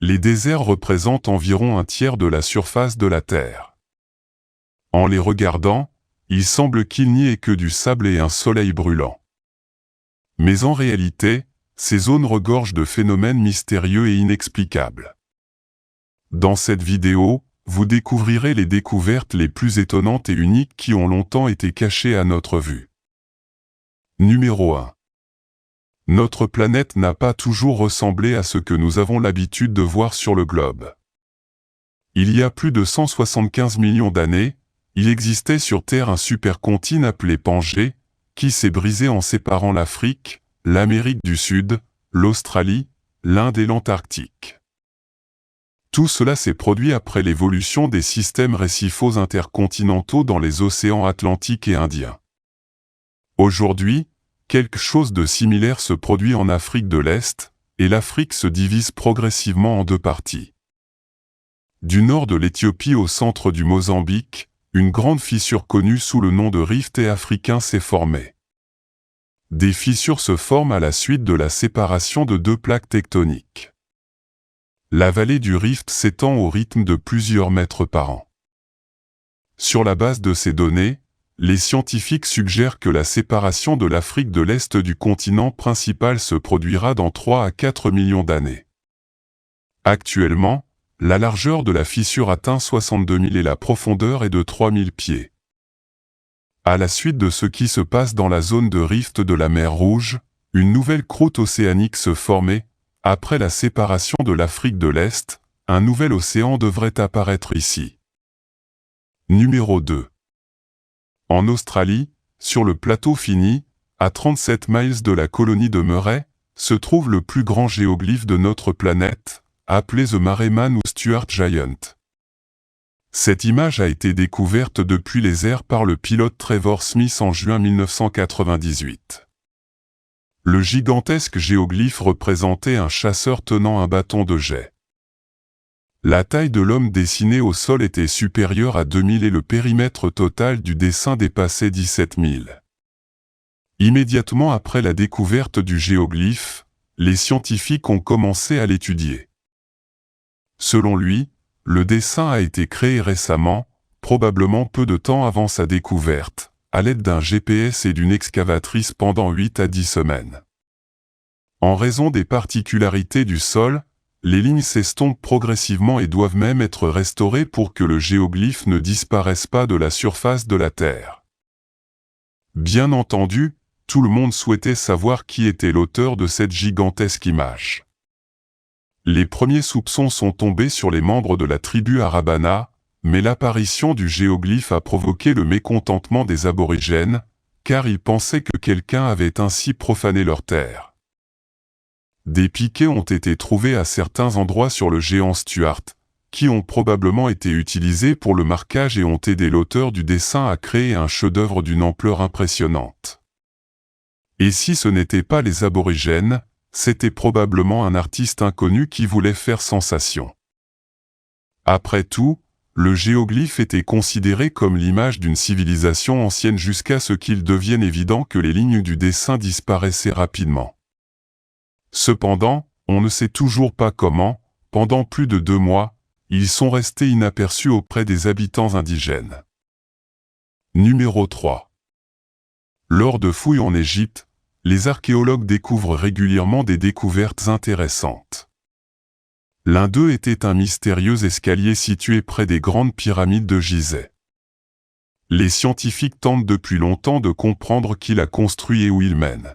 les déserts représentent environ un tiers de la surface de la Terre. En les regardant, il semble qu'il n'y ait que du sable et un soleil brûlant. Mais en réalité, ces zones regorgent de phénomènes mystérieux et inexplicables. Dans cette vidéo, vous découvrirez les découvertes les plus étonnantes et uniques qui ont longtemps été cachées à notre vue. Numéro 1. Notre planète n'a pas toujours ressemblé à ce que nous avons l'habitude de voir sur le globe. Il y a plus de 175 millions d'années, il existait sur Terre un supercontinent appelé Pangée, qui s'est brisé en séparant l'Afrique, l'Amérique du Sud, l'Australie, l'Inde et l'Antarctique. Tout cela s'est produit après l'évolution des systèmes récifaux intercontinentaux dans les océans Atlantique et Indien. Aujourd'hui, quelque chose de similaire se produit en Afrique de l'Est, et l'Afrique se divise progressivement en deux parties. Du nord de l'Éthiopie au centre du Mozambique, une grande fissure connue sous le nom de rift africain s'est formée. Des fissures se forment à la suite de la séparation de deux plaques tectoniques. La vallée du rift s'étend au rythme de plusieurs mètres par an. Sur la base de ces données, les scientifiques suggèrent que la séparation de l'Afrique de l'Est du continent principal se produira dans 3 à 4 millions d'années. Actuellement, la largeur de la fissure atteint 62 000 et la profondeur est de 3 000 pieds. À la suite de ce qui se passe dans la zone de rift de la mer Rouge, une nouvelle croûte océanique se formait. Après la séparation de l'Afrique de l'Est, un nouvel océan devrait apparaître ici. Numéro 2. En Australie, sur le plateau Fini, à 37 miles de la colonie de Murray, se trouve le plus grand géoglyphe de notre planète, appelé The Marrayman ou Stuart Giant. Cette image a été découverte depuis les airs par le pilote Trevor Smith en juin 1998. Le gigantesque géoglyphe représentait un chasseur tenant un bâton de jet. La taille de l'homme dessiné au sol était supérieure à 2000 et le périmètre total du dessin dépassait 17 000. Immédiatement après la découverte du géoglyphe, les scientifiques ont commencé à l'étudier. Selon lui, le dessin a été créé récemment, probablement peu de temps avant sa découverte, à l'aide d'un GPS et d'une excavatrice pendant 8 à 10 semaines. En raison des particularités du sol, les lignes s'estompent progressivement et doivent même être restaurées pour que le géoglyphe ne disparaisse pas de la surface de la Terre. Bien entendu, tout le monde souhaitait savoir qui était l'auteur de cette gigantesque image. Les premiers soupçons sont tombés sur les membres de la tribu Arabana, mais l'apparition du géoglyphe a provoqué le mécontentement des aborigènes, car ils pensaient que quelqu'un avait ainsi profané leur terre. Des piquets ont été trouvés à certains endroits sur le géant Stuart, qui ont probablement été utilisés pour le marquage et ont aidé l'auteur du dessin à créer un chef-d'œuvre d'une ampleur impressionnante. Et si ce n'était pas les aborigènes, c'était probablement un artiste inconnu qui voulait faire sensation. Après tout, le géoglyphe était considéré comme l'image d'une civilisation ancienne jusqu'à ce qu'il devienne évident que les lignes du dessin disparaissaient rapidement. Cependant, on ne sait toujours pas comment, pendant plus de 2 mois, ils sont restés inaperçus auprès des habitants indigènes. Numéro 3. Lors de fouilles en Égypte, les archéologues découvrent régulièrement des découvertes intéressantes. L'un d'eux était un mystérieux escalier situé près des grandes pyramides de Gizeh. Les scientifiques tentent depuis longtemps de comprendre qui l'a construit et où il mène.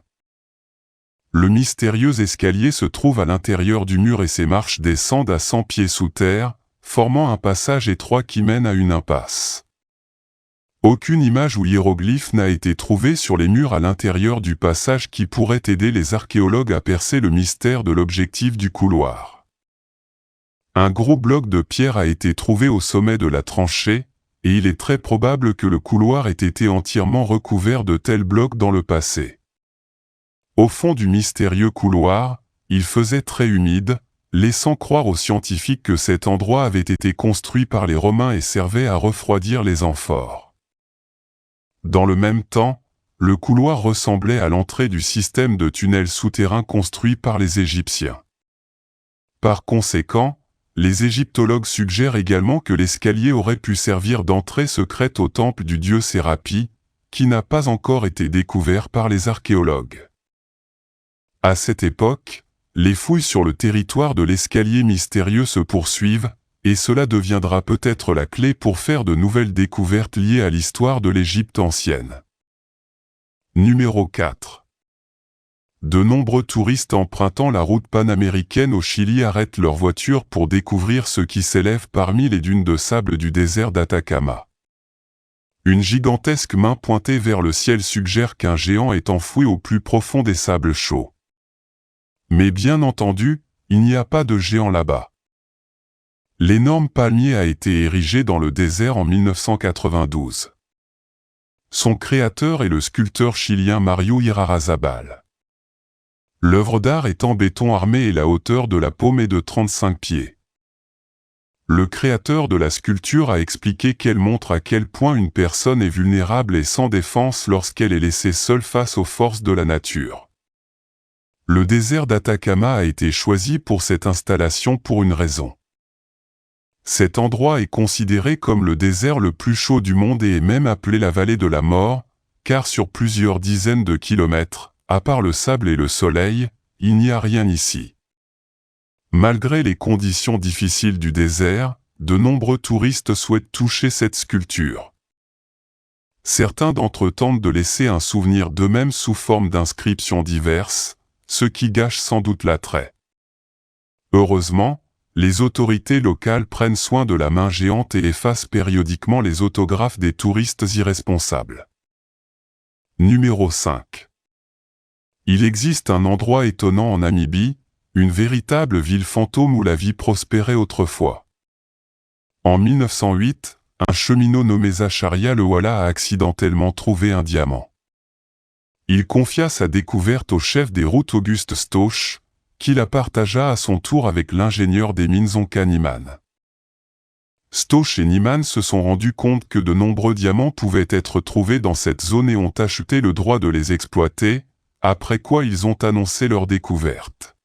Le mystérieux escalier se trouve à l'intérieur du mur et ses marches descendent à 100 pieds sous terre, formant un passage étroit qui mène à une impasse. Aucune image ou hiéroglyphe n'a été trouvée sur les murs à l'intérieur du passage qui pourrait aider les archéologues à percer le mystère de l'objectif du couloir. Un gros bloc de pierre a été trouvé au sommet de la tranchée, et il est très probable que le couloir ait été entièrement recouvert de tels blocs dans le passé. Au fond du mystérieux couloir, il faisait très humide, laissant croire aux scientifiques que cet endroit avait été construit par les Romains et servait à refroidir les amphores. Dans le même temps, le couloir ressemblait à l'entrée du système de tunnels souterrains construit par les Égyptiens. Par conséquent, les égyptologues suggèrent également que l'escalier aurait pu servir d'entrée secrète au temple du dieu Sérapi, qui n'a pas encore été découvert par les archéologues. À cette époque, les fouilles sur le territoire de l'escalier mystérieux se poursuivent, et cela deviendra peut-être la clé pour faire de nouvelles découvertes liées à l'histoire de l'Égypte ancienne. Numéro 4. De nombreux touristes empruntant la route panaméricaine au Chili arrêtent leur voiture pour découvrir ce qui s'élève parmi les dunes de sable du désert d'Atacama. Une gigantesque main pointée vers le ciel suggère qu'un géant est enfoui au plus profond des sables chauds. Mais bien entendu, il n'y a pas de géant là-bas. L'énorme palmier a été érigé dans le désert en 1992. Son créateur est le sculpteur chilien Mario Irarrázaval. L'œuvre d'art est en béton armé et la hauteur de la paume est de 35 pieds. Le créateur de la sculpture a expliqué qu'elle montre à quel point une personne est vulnérable et sans défense lorsqu'elle est laissée seule face aux forces de la nature. Le désert d'Atacama a été choisi pour cette installation pour une raison. Cet endroit est considéré comme le désert le plus chaud du monde et est même appelé la vallée de la mort, car sur plusieurs dizaines de kilomètres, à part le sable et le soleil, il n'y a rien ici. Malgré les conditions difficiles du désert, de nombreux touristes souhaitent toucher cette sculpture. Certains d'entre eux tentent de laisser un souvenir d'eux-mêmes sous forme d'inscriptions diverses, ce qui gâche sans doute l'attrait. Heureusement, les autorités locales prennent soin de la main géante et effacent périodiquement les autographes des touristes irresponsables. Numéro 5. Il existe un endroit étonnant en Namibie, une véritable ville fantôme où la vie prospérait autrefois. En 1908, un cheminot nommé Zacharia Lewala a accidentellement trouvé un diamant. Il confia sa découverte au chef des routes Auguste Stauch, qui la partagea à son tour avec l'ingénieur des mines Zonka Niemann. Stauch et Niemann se sont rendus compte que de nombreux diamants pouvaient être trouvés dans cette zone et ont acheté le droit de les exploiter, après quoi ils ont annoncé leur découverte.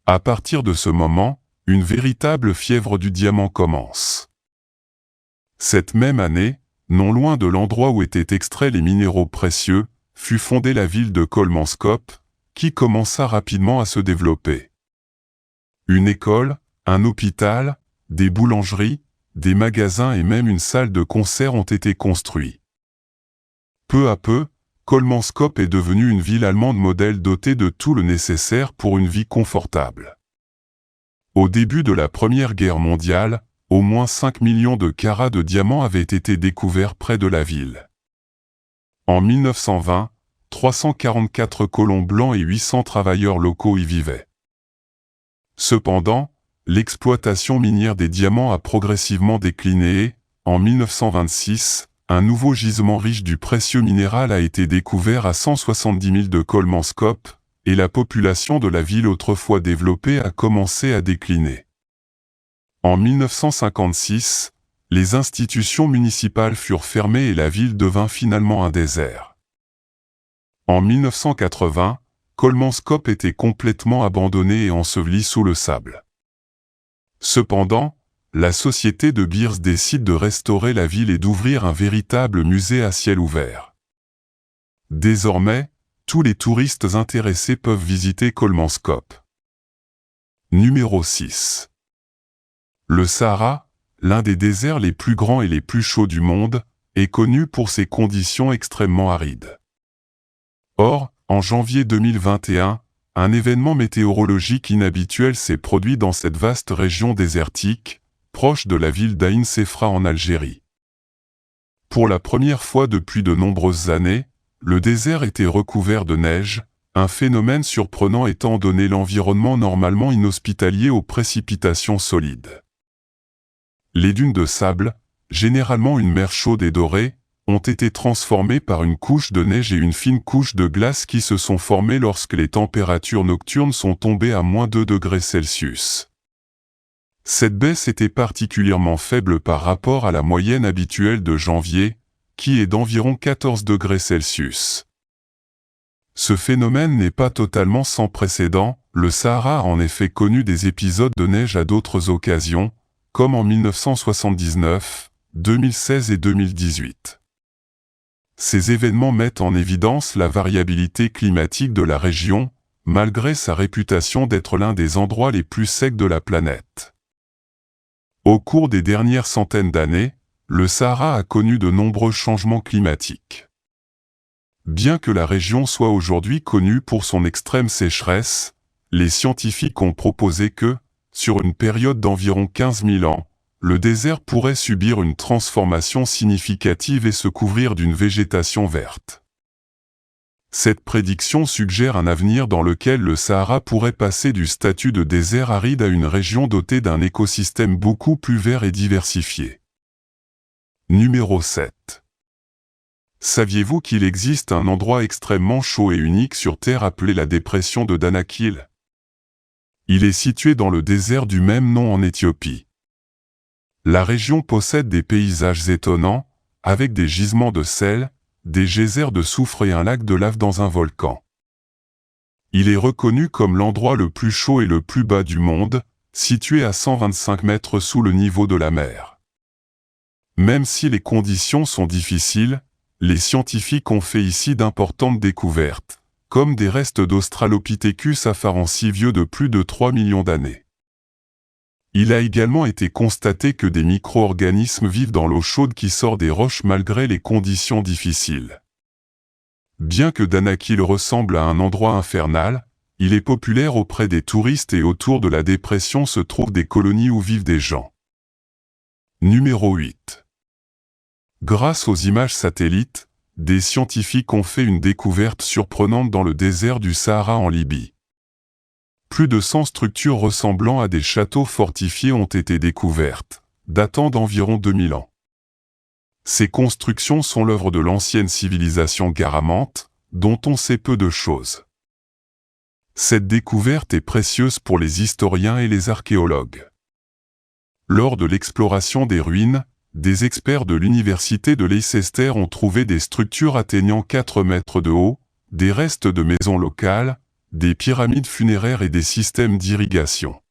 À partir de ce moment, une véritable fièvre du diamant commence. Cette même année, non loin de l'endroit où étaient extraits les minéraux précieux, fut fondée la ville de Kolmanskop, qui commença rapidement à se développer. Une école, un hôpital, des boulangeries, des magasins et même une salle de concert ont été construits. Peu à peu, Kolmanskop est devenue une ville allemande modèle dotée de tout le nécessaire pour une vie confortable. Au début de la Première Guerre mondiale, au moins 5 millions de carats de diamants avaient été découverts près de la ville. En 1920, 344 colons blancs et 800 travailleurs locaux y vivaient. Cependant, l'exploitation minière des diamants a progressivement décliné et, en 1926, un nouveau gisement riche du précieux minéral a été découvert à 170 000 de Kolmanskop, et la population de la ville autrefois développée a commencé à décliner. En 1956, les institutions municipales furent fermées et la ville devint finalement un désert. En 1980, Kolmanskop était complètement abandonné et enseveli sous le sable. Cependant, la société de Beers décide de restaurer la ville et d'ouvrir un véritable musée à ciel ouvert. Désormais, tous les touristes intéressés peuvent visiter Kolmanskop. Numéro 6. Le Sahara, l'un des déserts les plus grands et les plus chauds du monde, est connu pour ses conditions extrêmement arides. Or, en janvier 2021, un événement météorologique inhabituel s'est produit dans cette vaste région désertique, proche de la ville d'Ain Sefra en Algérie. Pour la première fois depuis de nombreuses années, le désert était recouvert de neige, un phénomène surprenant étant donné l'environnement normalement inhospitalier aux précipitations solides. Les dunes de sable, généralement une mer chaude et dorée, ont été transformées par une couche de neige et une fine couche de glace qui se sont formées lorsque les températures nocturnes sont tombées à -2 degrés Celsius. Cette baisse était particulièrement faible par rapport à la moyenne habituelle de janvier, qui est d'environ 14 degrés Celsius. Ce phénomène n'est pas totalement sans précédent, le Sahara a en effet connu des épisodes de neige à d'autres occasions, comme en 1979, 2016 et 2018. Ces événements mettent en évidence la variabilité climatique de la région, malgré sa réputation d'être l'un des endroits les plus secs de la planète. Au cours des dernières centaines d'années, le Sahara a connu de nombreux changements climatiques. Bien que la région soit aujourd'hui connue pour son extrême sécheresse, les scientifiques ont proposé que, sur une période d'environ 15 000 ans, le désert pourrait subir une transformation significative et se couvrir d'une végétation verte. Cette prédiction suggère un avenir dans lequel le Sahara pourrait passer du statut de désert aride à une région dotée d'un écosystème beaucoup plus vert et diversifié. Numéro 7. Saviez-vous qu'il existe un endroit extrêmement chaud et unique sur Terre appelé la dépression de Danakil? Il est situé dans le désert du même nom en Éthiopie. La région possède des paysages étonnants, avec des gisements de sel, des geysers de soufre et un lac de lave dans un volcan. Il est reconnu comme l'endroit le plus chaud et le plus bas du monde, situé à 125 mètres sous le niveau de la mer. Même si les conditions sont difficiles, les scientifiques ont fait ici d'importantes découvertes, comme des restes d'Australopithecus afarensis vieux de plus de 3 millions d'années. Il a également été constaté que des micro-organismes vivent dans l'eau chaude qui sort des roches malgré les conditions difficiles. Bien que Danakil ressemble à un endroit infernal, il est populaire auprès des touristes et autour de la dépression se trouvent des colonies où vivent des gens. Numéro 8. Grâce aux images satellites, des scientifiques ont fait une découverte surprenante dans le désert du Sahara en Libye. Plus de 100 structures ressemblant à des châteaux fortifiés ont été découvertes, datant d'environ 2000 ans. Ces constructions sont l'œuvre de l'ancienne civilisation garamante, dont on sait peu de choses. Cette découverte est précieuse pour les historiens et les archéologues. Lors de l'exploration des ruines, des experts de l'université de Leicester ont trouvé des structures atteignant 4 mètres de haut, des restes de maisons locales, des pyramides funéraires et des systèmes d'irrigation.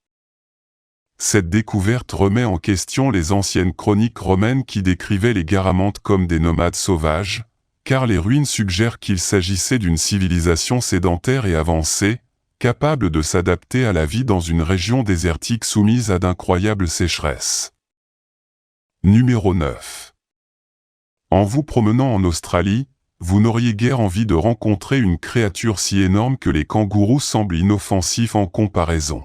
Cette découverte remet en question les anciennes chroniques romaines qui décrivaient les Garamantes comme des nomades sauvages, car les ruines suggèrent qu'il s'agissait d'une civilisation sédentaire et avancée, capable de s'adapter à la vie dans une région désertique soumise à d'incroyables sécheresses. Numéro 9. En vous promenant en Australie, vous n'auriez guère envie de rencontrer une créature si énorme que les kangourous semblent inoffensifs en comparaison.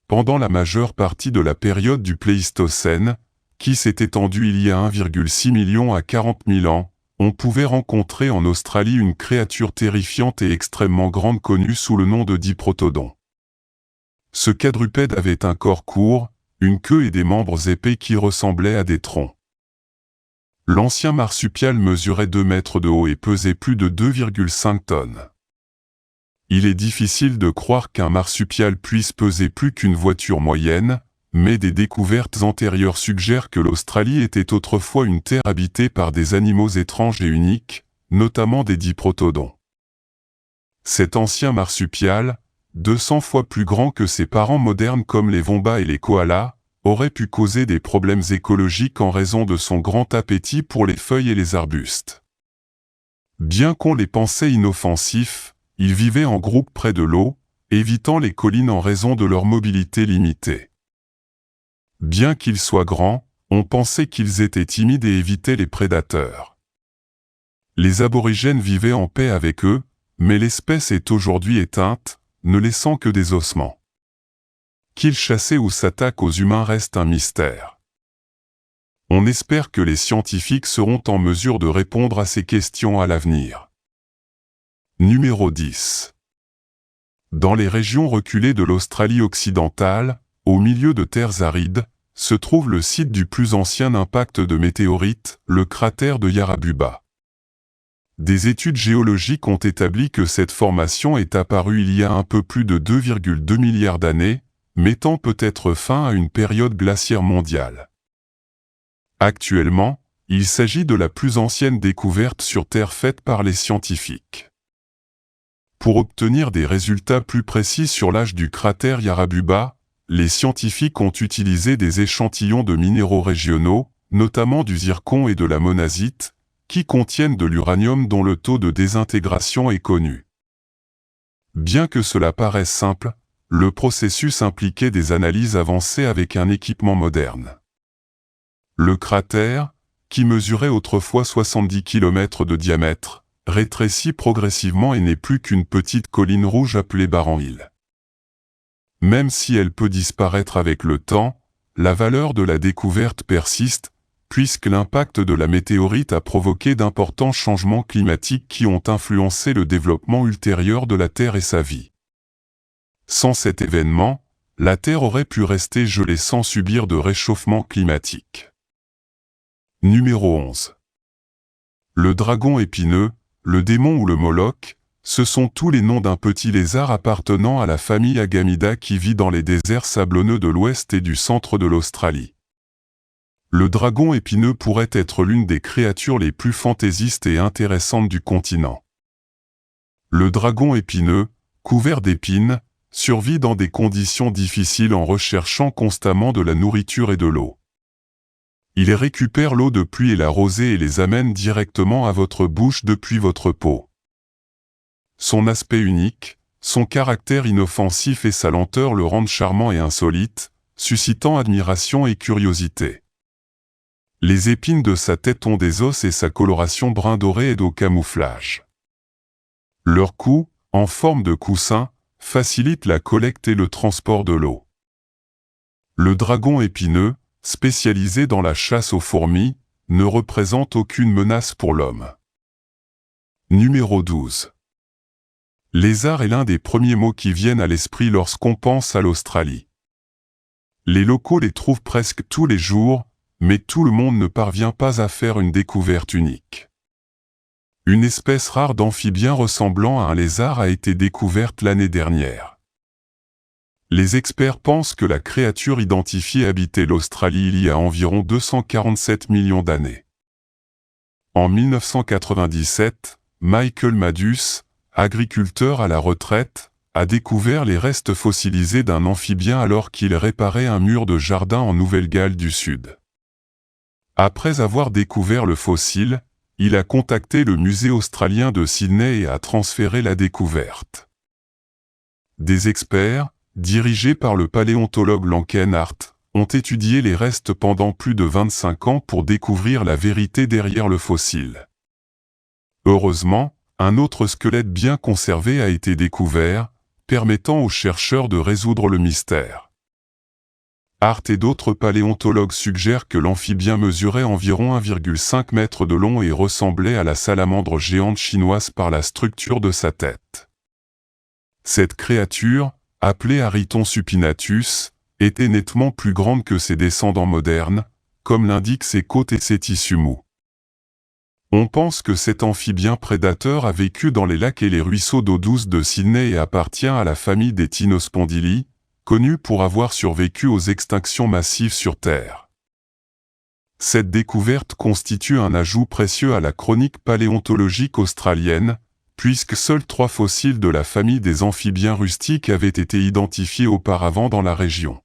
Pendant la majeure partie de la période du Pléistocène, qui s'est étendue il y a 1,6 million à 40 000 ans, on pouvait rencontrer en Australie une créature terrifiante et extrêmement grande connue sous le nom de diprotodon. Ce quadrupède avait un corps court, une queue et des membres épais qui ressemblaient à des troncs. L'ancien marsupial mesurait 2 mètres de haut et pesait plus de 2,5 tonnes. Il est difficile de croire qu'un marsupial puisse peser plus qu'une voiture moyenne, mais des découvertes antérieures suggèrent que l'Australie était autrefois une terre habitée par des animaux étranges et uniques, notamment des diprotodons. Cet ancien marsupial, 200 fois plus grand que ses parents modernes comme les wombats et les koalas, aurait pu causer des problèmes écologiques en raison de son grand appétit pour les feuilles et les arbustes. Bien qu'on les pensait inoffensifs, ils vivaient en groupe près de l'eau, évitant les collines en raison de leur mobilité limitée. Bien qu'ils soient grands, on pensait qu'ils étaient timides et évitaient les prédateurs. Les aborigènes vivaient en paix avec eux, mais l'espèce est aujourd'hui éteinte, ne laissant que des ossements. Qu'ils chassaient ou s'attaquent aux humains reste un mystère. On espère que les scientifiques seront en mesure de répondre à ces questions à l'avenir. Numéro 10. Dans les régions reculées de l'Australie occidentale, au milieu de terres arides, se trouve le site du plus ancien impact de météorites, le cratère de Yarabuba. Des études géologiques ont établi que cette formation est apparue il y a un peu plus de 2,2 milliards d'années, mettant peut-être fin à une période glaciaire mondiale. Actuellement, il s'agit de la plus ancienne découverte sur Terre faite par les scientifiques. Pour obtenir des résultats plus précis sur l'âge du cratère Yarabuba, les scientifiques ont utilisé des échantillons de minéraux régionaux, notamment du zircon et de la monazite, qui contiennent de l'uranium dont le taux de désintégration est connu. Bien que cela paraisse simple, le processus impliquait des analyses avancées avec un équipement moderne. Le cratère, qui mesurait autrefois 70 km de diamètre, rétrécit progressivement et n'est plus qu'une petite colline rouge appelée Barren Hill. Même si elle peut disparaître avec le temps, la valeur de la découverte persiste, puisque l'impact de la météorite a provoqué d'importants changements climatiques qui ont influencé le développement ultérieur de la Terre et sa vie. Sans cet événement, la Terre aurait pu rester gelée sans subir de réchauffement climatique. Numéro 11. Le dragon épineux, le démon ou le Moloch, ce sont tous les noms d'un petit lézard appartenant à la famille Agamida qui vit dans les déserts sablonneux de l'ouest et du centre de l'Australie. Le dragon épineux pourrait être l'une des créatures les plus fantaisistes et intéressantes du continent. Le dragon épineux, couvert d'épines, survit dans des conditions difficiles en recherchant constamment de la nourriture et de l'eau. Il récupère l'eau de pluie et la rosée et les amène directement à votre bouche depuis votre peau. Son aspect unique, son caractère inoffensif et sa lenteur le rendent charmant et insolite, suscitant admiration et curiosité. Les épines de sa tête ont des os et sa coloration brun doré aide au camouflage. Leur cou, en forme de coussin, facilite la collecte et le transport de l'eau. Le dragon épineux, spécialisé dans la chasse aux fourmis, ne représente aucune menace pour l'homme. Numéro 12. Lézard est l'un des premiers mots qui viennent à l'esprit lorsqu'on pense à l'Australie. Les locaux les trouvent presque tous les jours, mais tout le monde ne parvient pas à faire une découverte unique. Une espèce rare d'amphibien ressemblant à un lézard a été découverte l'année dernière. Les experts pensent que la créature identifiée habitait l'Australie il y a environ 247 millions d'années. En 1997, Michael Madus, agriculteur à la retraite, a découvert les restes fossilisés d'un amphibien alors qu'il réparait un mur de jardin en Nouvelle-Galles du Sud. Après avoir découvert le fossile, il a contacté le musée australien de Sydney et a transféré la découverte. Des experts, dirigés par le paléontologue Lanken Hart, ont étudié les restes pendant plus de 25 ans pour découvrir la vérité derrière le fossile. Heureusement, un autre squelette bien conservé a été découvert, permettant aux chercheurs de résoudre le mystère. Hart et d'autres paléontologues suggèrent que l'amphibien mesurait environ 1,5 m de long et ressemblait à la salamandre géante chinoise par la structure de sa tête. Cette créature, appelée Ariton supinatus, était nettement plus grande que ses descendants modernes, comme l'indiquent ses côtes et ses tissus mous. On pense que cet amphibien prédateur a vécu dans les lacs et les ruisseaux d'eau douce de Sydney et appartient à la famille des Tinospondylii, connue pour avoir survécu aux extinctions massives sur Terre. Cette découverte constitue un ajout précieux à la chronique paléontologique australienne, puisque seuls 3 fossiles de la famille des amphibiens rustiques avaient été identifiés auparavant dans la région.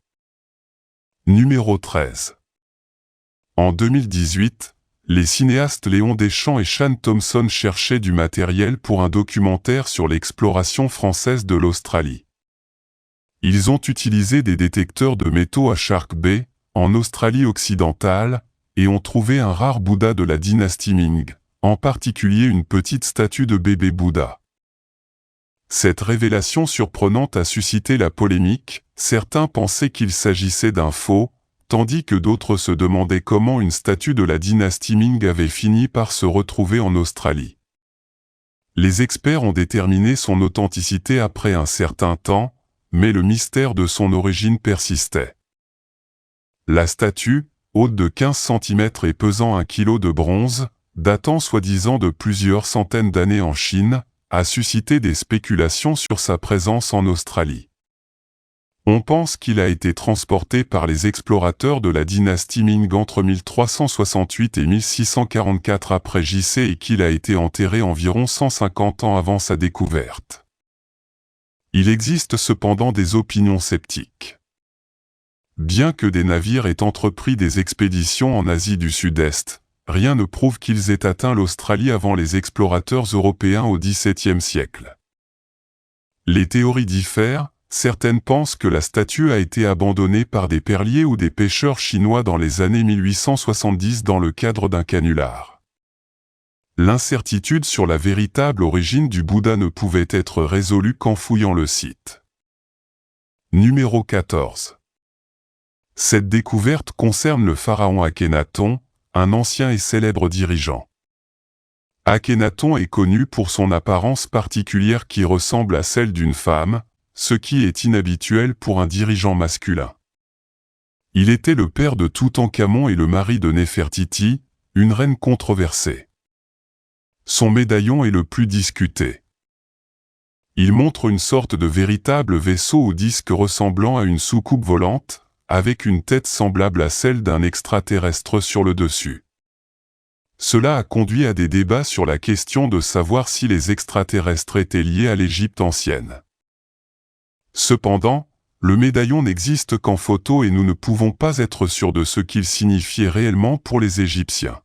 Numéro 13. En 2018, les cinéastes Léon Deschamps et Sean Thompson cherchaient du matériel pour un documentaire sur l'exploration française de l'Australie. Ils ont utilisé des détecteurs de métaux à Shark Bay, en Australie occidentale, et ont trouvé un rare Bouddha de la dynastie Ming, en particulier une petite statue de bébé Bouddha. Cette révélation surprenante a suscité la polémique, certains pensaient qu'il s'agissait d'un faux, tandis que d'autres se demandaient comment une statue de la dynastie Ming avait fini par se retrouver en Australie. Les experts ont déterminé son authenticité après un certain temps, mais le mystère de son origine persistait. La statue, haute de 15 cm et pesant 1 kg de bronze, datant soi-disant de plusieurs centaines d'années en Chine, a suscité des spéculations sur sa présence en Australie. On pense qu'il a été transporté par les explorateurs de la dynastie Ming entre 1368 et 1644 après JC et qu'il a été enterré environ 150 ans avant sa découverte. Il existe cependant des opinions sceptiques. Bien que des navires aient entrepris des expéditions en Asie du Sud-Est, rien ne prouve qu'ils aient atteint l'Australie avant les explorateurs européens au XVIIe siècle. Les théories diffèrent, certaines pensent que la statue a été abandonnée par des perliers ou des pêcheurs chinois dans les années 1870 dans le cadre d'un canular. L'incertitude sur la véritable origine du Bouddha ne pouvait être résolue qu'en fouillant le site. Numéro 14. Cette découverte concerne le pharaon Akhénaton, un ancien et célèbre dirigeant. Akhénaton est connu pour son apparence particulière qui ressemble à celle d'une femme, ce qui est inhabituel pour un dirigeant masculin. Il était le père de Toutankhamon et le mari de Néfertiti, une reine controversée. Son médaillon est le plus discuté. Il montre une sorte de véritable vaisseau au disque ressemblant à une soucoupe volante, avec une tête semblable à celle d'un extraterrestre sur le dessus. Cela a conduit à des débats sur la question de savoir si les extraterrestres étaient liés à l'Égypte ancienne. Cependant, le médaillon n'existe qu'en photo et nous ne pouvons pas être sûrs de ce qu'il signifiait réellement pour les Égyptiens.